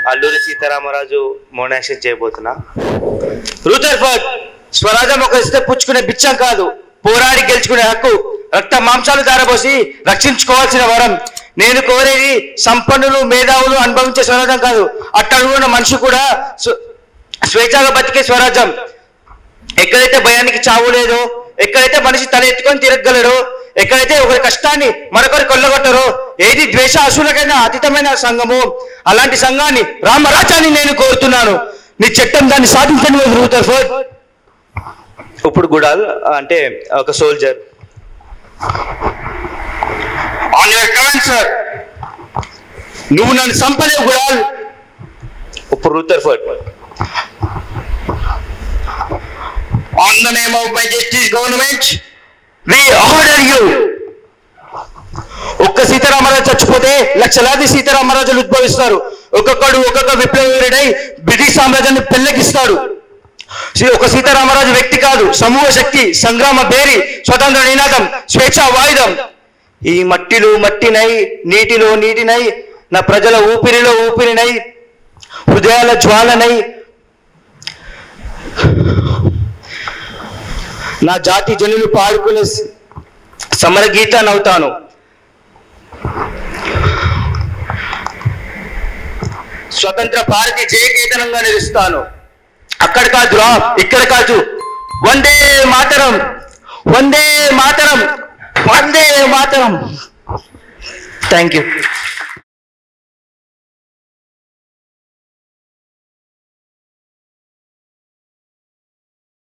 Alluri Sitaramaraju మోనాక్షన్ చేయబోతున్నా. Rutherford, స్వరాజ్యం ఒక ఇస్తే పుచ్చుకునే బిచ్చం కాదు, పోరాడి గెలుచుకునే హక్కు, రక్త మాంసాలు ధారపోసి రక్షించుకోవాల్సిన వరం. నేను కోరేది సంపన్నులు మేధావులు అనుభవించే స్వరాజ్యం కాదు, అట్టడుగున్న మనిషి కూడా స్వేచ్ఛగా బతికే స్వరాజ్యం. ఎక్కడైతే భయానికి చావు లేదో, ఎక్కడైతే మనిషి తల ఎత్తుకొని తిరగలడో, ఎక్కడైతే ఒకరి కష్టాన్ని మరొకరు కొల్లగొట్టరో, ఏది ద్వేష అసూలకైనా అతీతమైన సంఘము, అలాంటి సంఘాన్ని రామరాజ్యాన్ని నేను కోరుతున్నాను. నీ చట్టం దాన్ని సాధించండి రూథర్ఫర్డ్. ఇప్పుడు గుడాల్ అంటే ఒక soldier. On your command sir. నువ్వు నన్ను చంపలేవు గుడాల్. ఇప్పుడు Rutherford. On the name of my justice government, we order you. ఒక్క సీతారామరాజు చచ్చిపోతే లక్షలాది సీతారామరాజులు ఉద్భవిస్తారు. ఒక్కొక్కడు ఒక్కొక్క విప్లవీరుడై బ్రిటిష్ సామ్రాజ్యాన్ని పెళ్లెకిస్తాడు. ఒక సీతారామరాజు వ్యక్తి కాదు, సమూహ శక్తి, సంగ్రామ బేరి, స్వతంత్ర నినాదం, స్వేచ్ఛా వాయుధం. ఈ మట్టిలో మట్టినై, నీటిలో నీటినై, నా ప్రజల ఊపిరిలో ఊపిరినై, హృదయాల జ్వాలనై, నా జాతి జనులు పాడుకునే సమర గీతాన్ని అవుతాను. స్వతంత్ర భారతి జయకేతనంగా నిలుస్తాను. అక్కడ కాదు, ఇక్కడ కాదు. వందే మాతరం, వందే మాతరం, వందే మాతరం. Thank you.